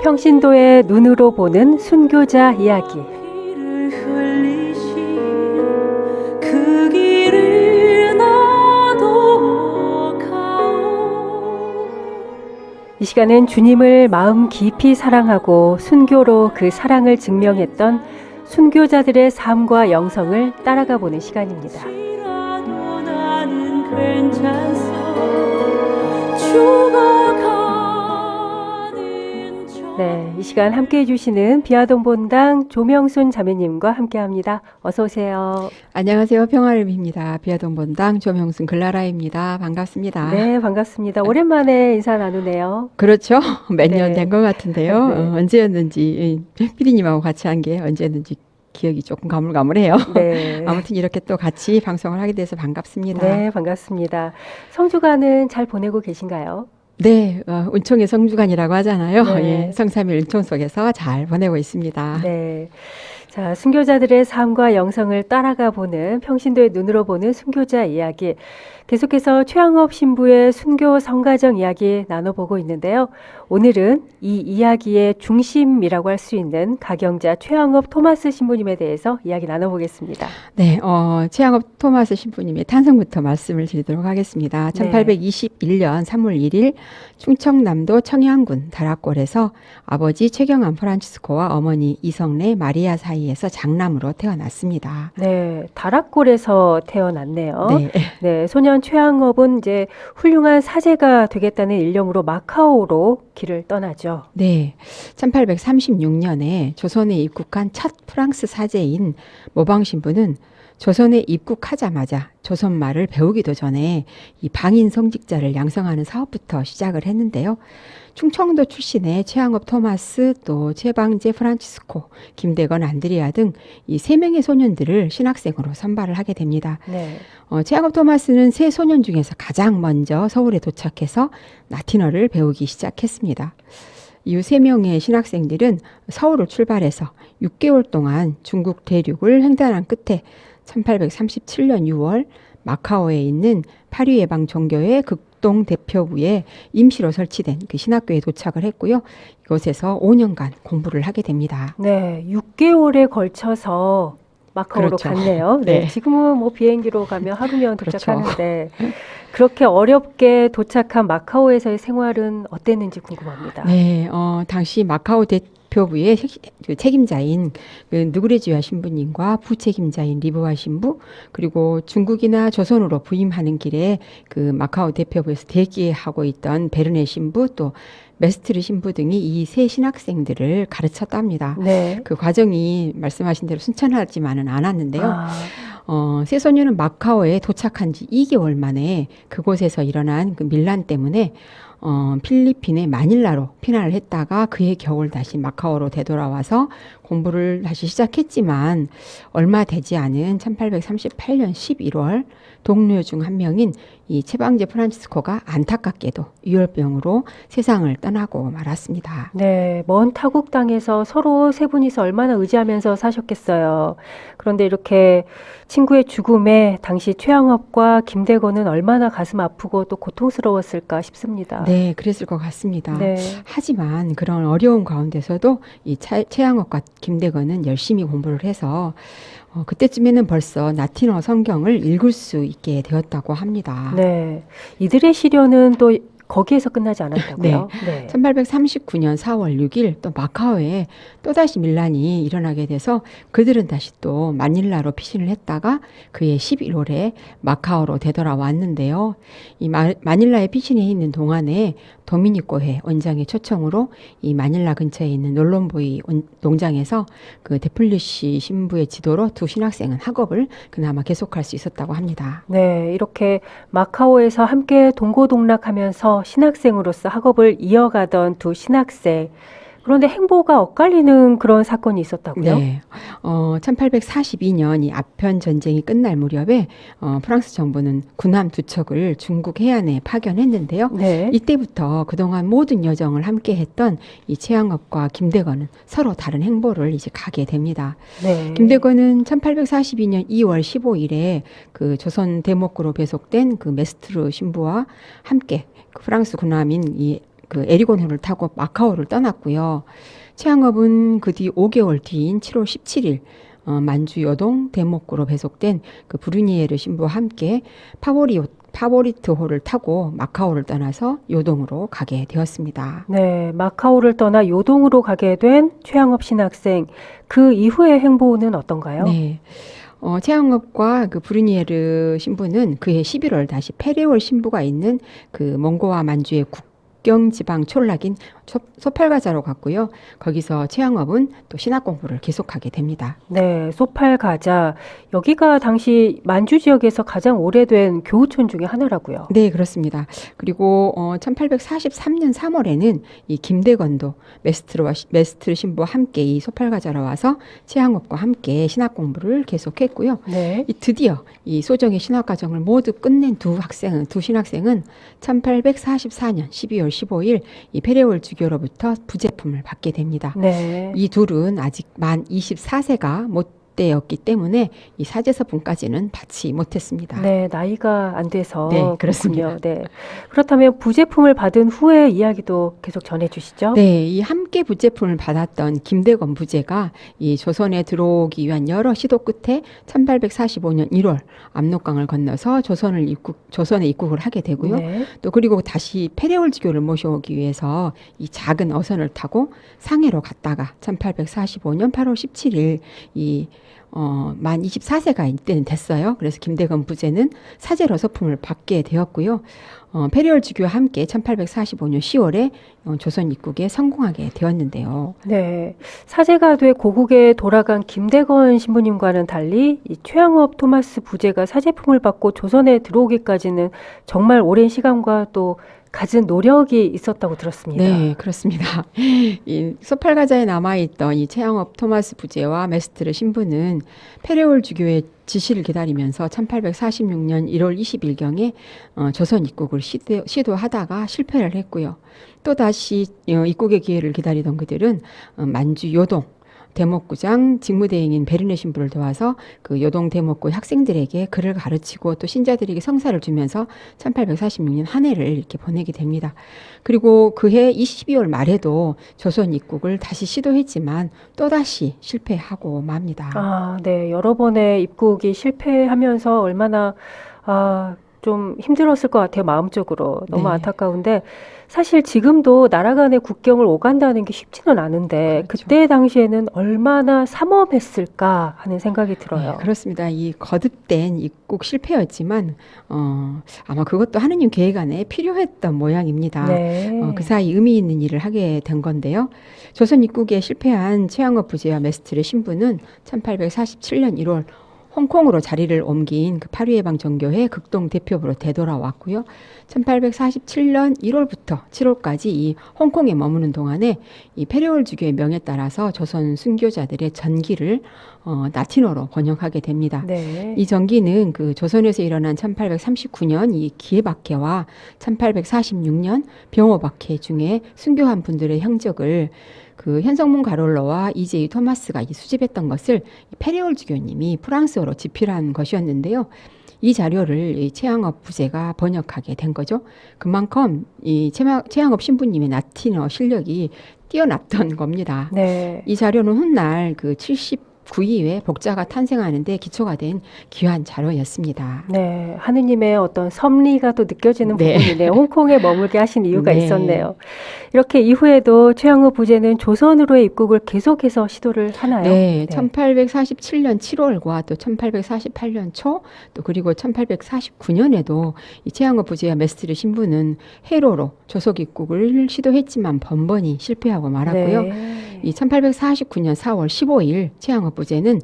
평신도의 눈으로 보는 순교자 이야기. 이 시간은 주님을 마음 깊이 사랑하고 순교로 그 사랑을 증명했던 순교자들의 삶과 영성을 따라가 보는 시간입니다. 네, 이 시간 함께 해주시는 비아동 본당 조명순 자매님과 함께합니다. 어서 오세요. 안녕하세요. 평화를 빕니다. 비아동 본당 조명순 글라라입니다. 반갑습니다. 네, 반갑습니다. 오랜만에 인사 나누네요. 그렇죠. 몇 년 네. 된 것 같은데요. 네. 언제였는지 피디님하고 같이 한 게 언제였는지 기억이 조금 가물가물해요. 네. 아무튼 이렇게 또 같이 방송을 하게 돼서 반갑습니다. 네, 반갑습니다. 성주간은 잘 보내고 계신가요? 네, 은총의 성주간이라고 하잖아요. 네. 예, 성삼일 은총 속에서 잘 보내고 있습니다. 네. 자, 순교자들의 삶과 영성을 따라가 보는 평신도의 눈으로 보는 순교자 이야기. 계속해서 최양업 신부의 순교 성가정 이야기 나눠보고 있는데요. 오늘은 이 이야기의 중심이라고 할 수 있는 가경자 최양업 토마스 신부님에 대해서 이야기 나눠보겠습니다. 네, 최양업 토마스 신부님의 탄생부터 말씀을 드리도록 하겠습니다. 네. 1821년 3월 1일 충청남도 청양군 다락골에서 아버지 최경암 프란치스코와 어머니 이성래 마리아 사이에서 장남으로 태어났습니다. 네, 다락골에서 태어났네요. 네, 네, 소년 최양업은 이제 훌륭한 사제가 되겠다는 일념으로 마카오로 길을 떠나죠. 네. 1836년에 조선에 입국한 첫 프랑스 사제인 모방 신부는 조선에 입국하자마자 조선말을 배우기도 전에 이 방인 성직자를 양성하는 사업부터 시작을 했는데요. 충청도 출신의 최양업 토마스, 또 최방제 프란치스코, 김대건 안드리아 등 이 세 명의 소년들을 신학생으로 선발을 하게 됩니다. 네. 최양업 토마스는 세 소년 중에서 가장 먼저 서울에 도착해서 라틴어를 배우기 시작했습니다. 이후 세 명의 신학생들은 서울을 출발해서 6개월 동안 중국 대륙을 횡단한 끝에 1837년 6월 마카오에 있는 파리예방 종교회 극동 대표부에 임시로 설치된 그 신학교에 도착을 했고요. 이곳에서 5년간 공부를 하게 됩니다. 네, 6개월에 걸쳐서 마카오로 그렇죠. 갔네요. 네, 네. 지금은 뭐 비행기로 가면 하루면 그렇죠. 도착하는데 그렇게 어렵게 도착한 마카오에서의 생활은 어땠는지 궁금합니다. 네, 당시 마카오 대표부의 그 책임자인 그 느그레지와 신부님과 부책임자인 리브와 신부, 그리고 중국이나 조선으로 부임하는 길에 그 마카오 대표부에서 대기하고 있던 베르네 신부, 또 메스트르 신부 등이 이 세 신학생들을 가르쳤답니다. 네. 그 과정이 말씀하신 대로 순탄하지만은 않았는데요. 아, 세 소녀는 마카오에 도착한 지 2개월 만에 그곳에서 일어난 그 밀란 때문에 필리핀의 마닐라로 피난을 했다가 그해 겨울 다시 마카오로 되돌아와서 공부를 다시 시작했지만 얼마 되지 않은 1838년 11월 동료 중 한 명인 이 최방제 프란치스코가 안타깝게도 유혈병으로 세상을 떠나고 말았습니다. 네, 먼 타국 땅에서 서로 세 분이서 얼마나 의지하면서 사셨겠어요. 그런데 이렇게 친구의 죽음에 당시 최양업과 김대건은 얼마나 가슴 아프고 또 고통스러웠을까 싶습니다. 네, 그랬을 것 같습니다. 네. 하지만 그런 어려운 가운데서도 이 최양업과 김대건은 열심히 공부를 해서 그때쯤에는 벌써 라틴어 성경을 읽을 수 있게 되었다고 합니다. 네. 이들의 시련은 또 거기에서 끝나지 않았다고요? 네. 1839년 4월 6일 또 마카오에 또다시 밀란이 일어나게 돼서 그들은 다시 또 마닐라로 피신을 했다가 그해 11월에 마카오로 되돌아왔는데요. 이 마닐라에 피신해 있는 동안에 도미니코회 원장의 초청으로 이 마닐라 근처에 있는 놀론보이 농장에서 그 데플리시 신부의 지도로 두 신학생은 학업을 그나마 계속할 수 있었다고 합니다. 네, 이렇게 마카오에서 함께 동고동락하면서 신학생으로서 학업을 이어가던 두 신학생. 그런데 행보가 엇갈리는 그런 사건이 있었다고요? 네. 1842년 이 아편 전쟁이 끝날 무렵에 프랑스 정부는 군함 두 척을 중국 해안에 파견했는데요. 네. 이때부터 그동안 모든 여정을 함께 했던 이 최양업과 김대건은 서로 다른 행보를 이제 가게 됩니다. 네. 김대건은 1842년 2월 15일에 그 조선 대목구로 배속된 그 메스트르 신부와 함께 그 프랑스 군함인 이 그 에리곤호를 타고 마카오를 떠났고요. 최양업은 그 뒤 5개월 뒤인 7월 17일 만주 요동 대목구로 배속된 그 브루니에르 신부와 함께 파보리트호를 타고 마카오를 떠나서 요동으로 가게 되었습니다. 네, 마카오를 떠나 요동으로 가게 된 최양업 신학생. 그 이후의 행보는 어떤가요? 네. 최양업과 그 브루니에르 신부는 그해 11월 다시 페레올 신부가 있는 그 몽고와 만주의 국경 지방 촌락인 소팔가자로 갔고요. 거기서 최양업은 또 신학 공부를 계속하게 됩니다. 네, 소팔가자. 여기가 당시 만주 지역에서 가장 오래된 교우촌 중에 하나라고요. 네, 그렇습니다. 그리고 1843년 3월에는 이 김대건도 메스트르 신부와 함께 이 소팔가자로 와서 최양업과 함께 신학 공부를 계속했고요. 네. 드디어 이 소정의 신학 과정을 모두 끝낸 두 신학생은 1844년 12월 15일 이 페레올 주교로부터 부제품을 받게 됩니다. 네. 이 둘은 아직 만 24세가 못 되었기 때문에 이 사제서품까지는 받지 못했습니다. 네, 나이가 안 돼서 네, 그렇습니다. 그렇군요. 네. 그렇다면 부제품을 받은 후의 이야기도 계속 전해 주시죠. 네, 이 함께 부제품을 받았던 김대건 부제가 이 조선에 들어오기 위한 여러 시도 끝에 1845년 1월 압록강을 건너서 조선에 입국을 하게 되고요. 네. 또 그리고 다시 페레올 주교를 모셔오기 위해서 이 작은 어선을 타고 상해로 갔다가 1845년 8월 17일 만 24세가 이때는 됐어요. 그래서 김대건 부제는 사제로 서품을 받게 되었고요. 페레올 주교와 함께 1845년 10월에 조선 입국에 성공하게 되었는데요. 네. 사제가 돼 고국에 돌아간 김대건 신부님과는 달리 이 최양업 토마스 부제가 사제품을 받고 조선에 들어오기까지는 정말 오랜 시간과 또 갖은 노력이 있었다고 들었습니다. 네, 그렇습니다. 이 소팔가자에 남아있던 이 최양업 토마스 부제와 메스트르 신부는 페레올 주교의 지시를 기다리면서 1846년 1월 20일경에 조선 입국을 시도하다가 실패를 했고요. 또다시 입국의 기회를 기다리던 그들은 만주 요동 대목구장 직무대행인 베르네 신부를 도와서 그 요동 대목구 학생들에게 글을 가르치고 또 신자들에게 성사를 주면서 1846년 한 해를 이렇게 보내게 됩니다. 그리고 그해 12월 말에도 조선 입국을 다시 시도했지만 또다시 실패하고 맙니다. 아, 네. 여러 번의 입국이 실패하면서 얼마나 좀 힘들었을 것 같아요. 마음적으로. 너무 네. 안타까운데 사실 지금도 나라 간의 국경을 오간다는 게 쉽지는 않은데 그렇죠. 그때 당시에는 얼마나 삼엄했을까 하는 생각이 들어요. 네, 그렇습니다. 이 거듭된 입국 실패였지만 아마 그것도 하느님 계획 안에 필요했던 모양입니다. 네. 그 사이 의미 있는 일을 하게 된 건데요. 조선 입국에 실패한 최양업 부제와 메스트르 신부는 1847년 1월 홍콩으로 자리를 옮긴 그 파리해방 정교회 극동 대표부로 되돌아왔고요. 1847년 1월부터 7월까지 이 홍콩에 머무는 동안에 이 페레올 주교의 명에 따라서 조선 순교자들의 전기를 라틴어로 번역하게 됩니다. 네. 이 전기는 그 조선에서 일어난 1839년 이 기해박해와 1846년 병호박해 중에 순교한 분들의 행적을 그 현성문 가롤로와 이제이 토마스가 수집했던 것을 페레올 주교님이 프랑스어로 집필한 것이었는데요. 이 자료를 이 최양업 부제가 번역하게 된 거죠. 그만큼 이 최양업 신부님의 라틴어 실력이 뛰어났던 겁니다. 네. 이 자료는 훗날 그 79위의 복자가 탄생하는데 기초가 된 귀한 자료였습니다. 네, 하느님의 어떤 섭리가 또 느껴지는 네. 부분이네요. 홍콩에 머물게 하신 이유가 네. 있었네요. 이렇게 이후에도 최양업 부제는 조선으로의 입국을 계속해서 시도를 하나요? 네, 1847년 7월과 또 1848년 초, 또 그리고 1849년에도 이 최양업 부제와 메스트르 신부는 해로로 조속 입국을 시도했지만 번번이 실패하고 말았고요. 네. 이 1849년 4월 15일 최양업 부제는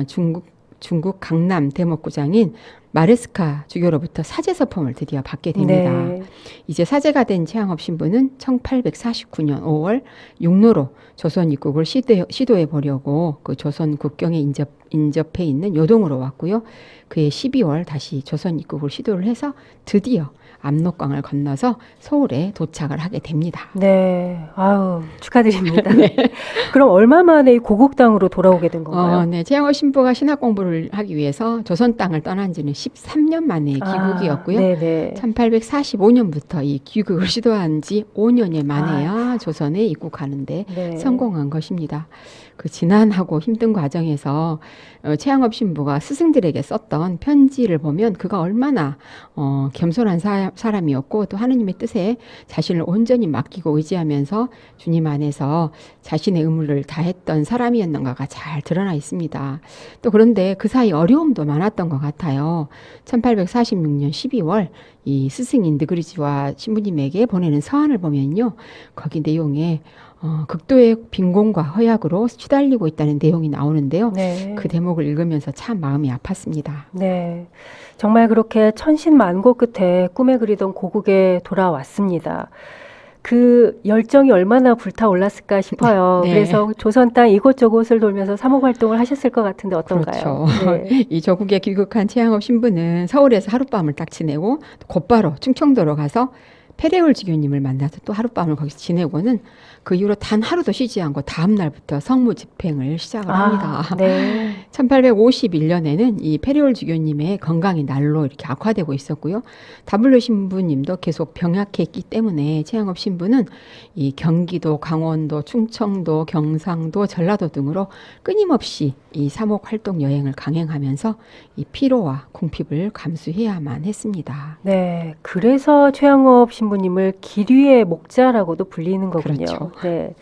중국 강남 대목구장인 마레스카 주교로부터 사제서품을 드디어 받게 됩니다. 네. 이제 사제가 된 최양업 신부는 1849년 5월 육로로 조선 입국을 시도해 보려고 그 조선 국경에 인접해 있는 요동으로 왔고요. 그해 12월 다시 조선 입국을 시도를 해서 드디어 압록강을 건너서 서울에 도착을 하게 됩니다. 네, 아유, 축하드립니다. 그럼 얼마 만에 이 고국 땅으로 돌아오게 된 건가요? 네. 최양호 신부가 신학 공부를 하기 위해서 조선 땅을 떠난 지는 13년 만에 귀국이었고요. 네네. 1845년부터 이 귀국을 시도한 지 5년여 만에야 조선에 입국하는데 네. 성공한 것입니다. 그 지난하고 힘든 과정에서 최양업 신부가 스승들에게 썼던 편지를 보면 그가 얼마나 겸손한 사람이었고 또 하느님의 뜻에 자신을 온전히 맡기고 의지하면서 주님 안에서 자신의 의무를 다했던 사람이었는가가 잘 드러나 있습니다. 또 그런데 그 사이 어려움도 많았던 것 같아요. 1846년 12월 이 스승인 느그리지와 신부님에게 보내는 서한을 보면요. 거기 내용에 극도의 빈곤과 허약으로 시달리고 있다는 내용이 나오는데요. 네. 그 대목을 읽으면서 참 마음이 아팠습니다. 네. 정말 그렇게 천신만고 끝에 꿈에 그리던 고국에 돌아왔습니다. 그 열정이 얼마나 불타올랐을까 싶어요. 네. 그래서 조선 땅 이곳저곳을 돌면서 사목 활동을 하셨을 것 같은데 어떤가요? 그렇죠. 네. 이 조국에 귀국한 최양업 신부는 서울에서 하룻밤을 딱 지내고 곧바로 충청도로 가서 페레올 지교님을 만나서 또 하룻밤을 거기서 지내고는 그 이후로 단 하루도 쉬지 않고 다음 날부터 성무 집행을 시작을 합니다. 네. 1851년에는 이 페레올 지교님의 건강이 날로 이렇게 악화되고 있었고요. W 신부님도 계속 병약했기 때문에 최양업 신부는 이 경기도, 강원도, 충청도, 경상도, 전라도 등으로 끊임없이 이 사목 활동 여행을 강행하면서 이 피로와 궁핍을 감수해야만 했습니다. 네. 그래서 최양업 신부님을 기류의 목자라고도 불리는 거군요. 그렇죠. 네.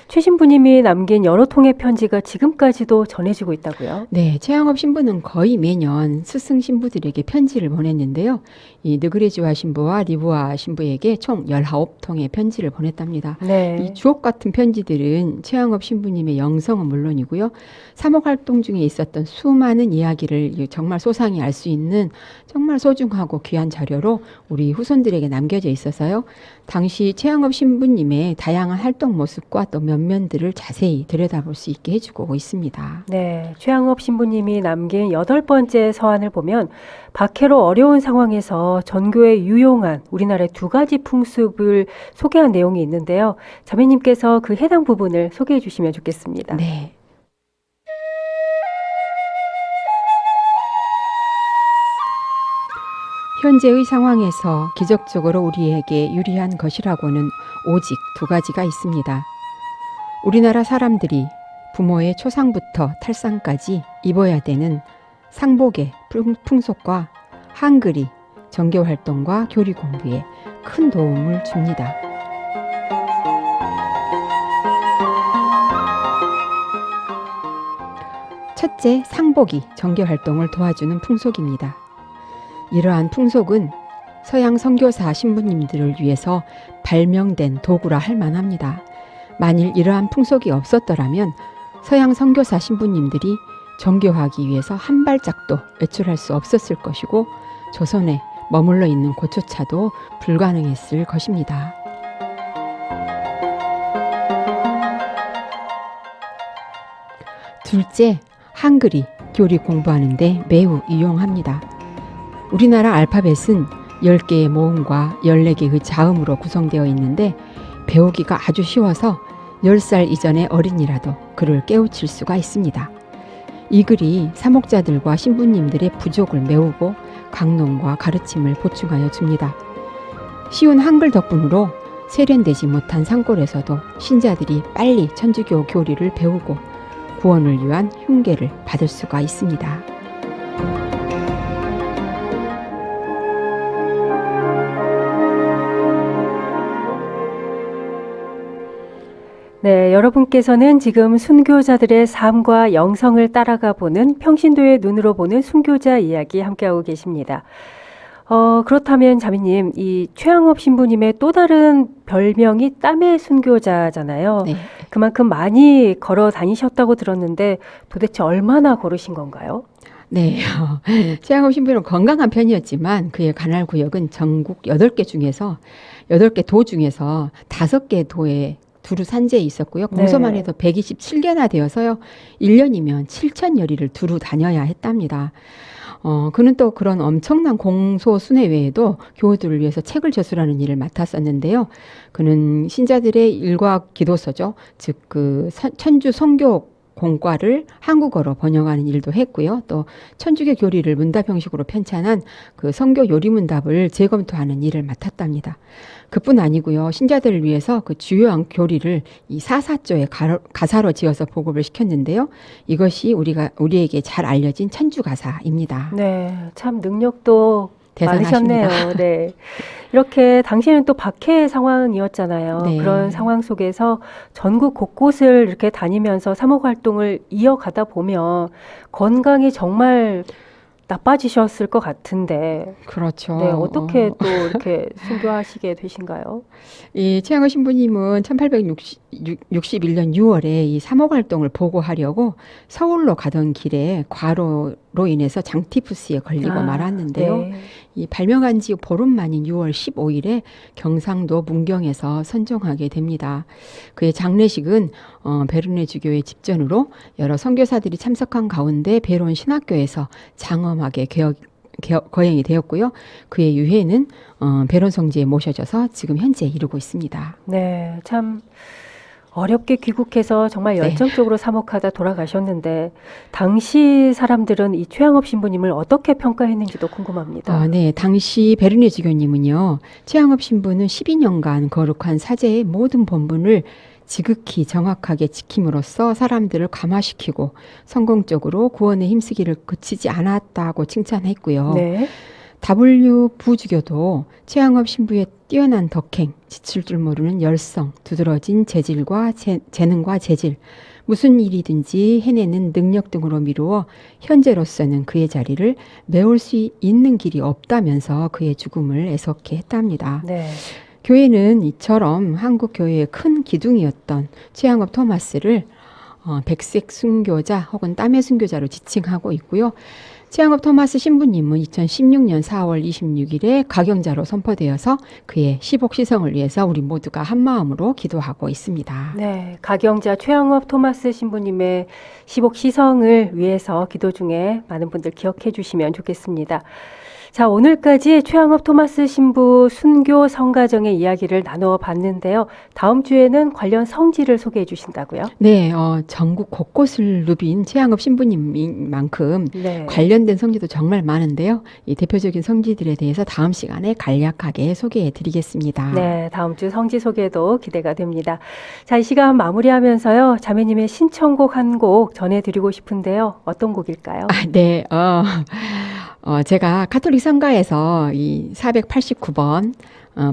최 신부님이 남긴 여러 통의 편지가 지금까지도 전해지고 있다고요? 네, 최양업 신부는 거의 매년 스승 신부들에게 편지를 보냈는데요. 이 느그레지와 신부와 리부아 신부에게 총 19통의 편지를 보냈답니다. 네. 이 주옥 같은 편지들은 최양업 신부님의 영성은 물론이고요. 사목 활동 중에 있었던 수많은 이야기를 정말 소상히 알 수 있는 정말 소중하고 귀한 자료로 우리 후손들에게 남겨져 있어서요. 당시 최양업 신부님의 다양한 활동 모습과 또 면면들을 자세히 들여다볼 수 있게 해주고 있습니다. 네, 최양업 신부님이 남긴 8번째 서한을 보면 박해로 어려운 상황에서 전교에 유용한 우리나라의 두 가지 풍습을 소개한 내용이 있는데요. 자매님께서 그 해당 부분을 소개해 주시면 좋겠습니다. 네. 현재의 상황에서 기적적으로 우리에게 유리한 것이라고는 오직 두 가지가 있습니다. 우리나라 사람들이 부모의 초상부터 탈상까지 입어야 되는 상복의 풍속과 한글이 정교활동과 교리 공부에 큰 도움을 줍니다. 첫째, 상복이 정교활동을 도와주는 풍속입니다. 이러한 풍속은 서양 선교사 신부님들을 위해서 발명된 도구라 할 만합니다. 만일 이러한 풍속이 없었더라면 서양 선교사 신부님들이 정교하기 위해서 한 발짝도 외출할 수 없었을 것이고 조선에 머물러 있는 곳조차도 불가능했을 것입니다. 둘째, 한글이 교리 공부하는 데 매우 유용합니다. 우리나라 알파벳은 10개의 모음과 14개의 자음으로 구성되어 있는데 배우기가 아주 쉬워서 10살 이전의 어린이라도 그를 깨우칠 수가 있습니다. 이 글이 사목자들과 신부님들의 부족을 메우고 강론과 가르침을 보충하여 줍니다. 쉬운 한글 덕분으로 세련되지 못한 산골에서도 신자들이 빨리 천주교 교리를 배우고 구원을 위한 흉계를 받을 수가 있습니다. 네, 여러분께서는 지금 순교자들의 삶과 영성을 따라가 보는 평신도의 눈으로 보는 순교자 이야기 함께하고 계십니다. 그렇다면 자매님, 이 최양업 신부님의 또 다른 별명이 땀의 순교자잖아요. 네. 그만큼 많이 걸어 다니셨다고 들었는데 도대체 얼마나 걸으신 건가요? 네, 최양업 신부는 건강한 편이었지만 그의 관할 구역은 전국 8개 중에서 8개 도 중에서 5개 도에 두루 산재에 있었고요. 공소만 해도 127개나 되어서요. 1년이면 7,000여리를 두루 다녀야 했답니다. 그는 또 그런 엄청난 공소 순회 외에도 교우들을 위해서 책을 저술하는 일을 맡았었는데요. 그는 신자들의 일과 기도서죠. 즉 그 천주 성교 공과를 한국어로 번역하는 일도 했고요. 또 천주교 교리를 문답 형식으로 편찬한 그 성교 요리문답을 재검토하는 일을 맡았답니다. 그뿐 아니고요. 신자들을 위해서 그 주요한 교리를 이 사사조의 가사로 지어서 보급을 시켰는데요. 이것이 우리에게 잘 알려진 천주가사입니다. 네, 참 능력도 대단하십니다. 많으셨네요. 네. 이렇게 당시에는 또 박해 상황이었잖아요. 네. 그런 상황 속에서 전국 곳곳을 이렇게 다니면서 사목 활동을 이어가다 보면 건강이 정말 나빠지셨을 것 같은데, 그렇죠. 네, 어떻게 또 이렇게 순교하시게 되신가요? 이 최양호 신부님은 1861년 6월에 이 사목 활동을 보고하려고 서울로 가던 길에 과로로 인해서 장티푸스에 걸리고 말았는데요. 네. 이 발명한 지 보름 만인 6월 15일에 경상도 문경에서 선종하게 됩니다. 그의 장례식은 베르네주교의 집전으로 여러 선교사들이 참석한 가운데 베론 신학교에서 장엄하게 거행이 되었고요. 그의 유해는 베론 성지에 모셔져서 지금 현재 이루고 있습니다. 네, 참 어렵게 귀국해서 정말 네. 열정적으로 사목하다 돌아가셨는데 당시 사람들은 이 최양업 신부님을 어떻게 평가했는지도 궁금합니다. 네, 당시 베르네 주교님은요, 최양업 신부는 12년간 거룩한 사제의 모든 본분을 지극히 정확하게 지킴으로써 사람들을 감화시키고 성공적으로 구원에 힘쓰기를 그치지 않았다고 칭찬했고요. 네, W 부주교도 최양업 신부의 뛰어난 덕행, 지칠 줄 모르는 열성, 두드러진 재질과 재능과 재질, 무슨 일이든지 해내는 능력 등으로 미루어 현재로서는 그의 자리를 메울 수 있는 길이 없다면서 그의 죽음을 애석해 했답니다. 네, 교회는 이처럼 한국 교회의 큰 기둥이었던 최양업 토마스를 백색 순교자 혹은 땀의 순교자로 지칭하고 있고요. 최양업 토마스 신부님은 2016년 4월 26일에 가경자로 선포되어서 그의 시복 시성을 위해서 우리 모두가 한마음으로 기도하고 있습니다. 네. 가경자 최양업 토마스 신부님의 시복 시성을 위해서 기도 중에 많은 분들 기억해 주시면 좋겠습니다. 자, 오늘까지 최양업 토마스 신부 순교 성가정의 이야기를 나누어 봤는데요. 다음 주에는 관련 성지를 소개해 주신다고요? 네, 전국 곳곳을 누빈 최양업 신부님인 만큼 네. 관련된 성지도 정말 많은데요. 이 대표적인 성지들에 대해서 다음 시간에 간략하게 소개해 드리겠습니다. 네, 다음 주 성지 소개도 기대가 됩니다. 자, 이 시간 마무리하면서요. 자매님의 신청곡 한 곡 전해드리고 싶은데요. 어떤 곡일까요? 네, 제가 카톨릭 성가에서 이 489번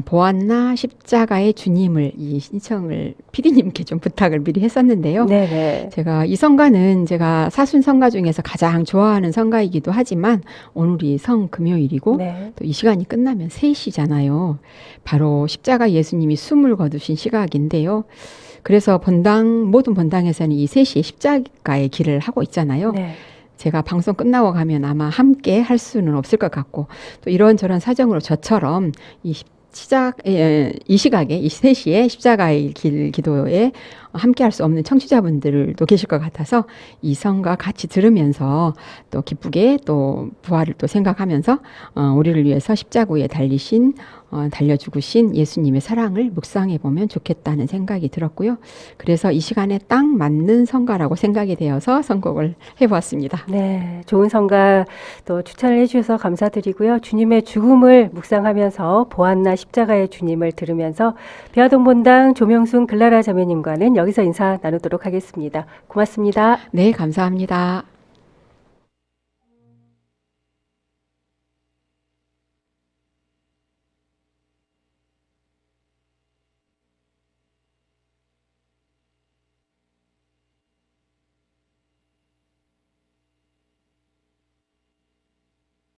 보았나 십자가의 주님을 이 신청을 피디님께 좀 부탁을 미리 했었는데요. 네네. 제가 이 성가는 제가 사순 성가 중에서 가장 좋아하는 성가이기도 하지만 오늘이 성 금요일이고 네. 또 이 시간이 끝나면 3시잖아요. 바로 십자가 예수님이 숨을 거두신 시각인데요. 그래서 모든 본당에서는 이 3시에 십자가의 길을 하고 있잖아요. 네. 제가 방송 끝나고 가면 아마 함께 할 수는 없을 것 같고 또 이런저런 사정으로 저처럼 이 시각에 이 3시에 십자가의 길 기도에 함께 할 수 없는 청취자분들도 계실 것 같아서 이 성과 같이 들으면서 또 기쁘게 또 부활을 또 생각하면서 우리를 위해서 십자구에 달려 죽으신 예수님의 사랑을 묵상해 보면 좋겠다는 생각이 들었고요. 그래서 이 시간에 딱 맞는 성가라고 생각이 되어서 선곡을 해보았습니다. 네, 좋은 성가 또 추천을 해주셔서 감사드리고요. 주님의 죽음을 묵상하면서 보았나 십자가의 주님을 들으면서 비아동본당 조명순 글라라 자매님과는 여기서 인사 나누도록 하겠습니다. 고맙습니다. 네, 감사합니다.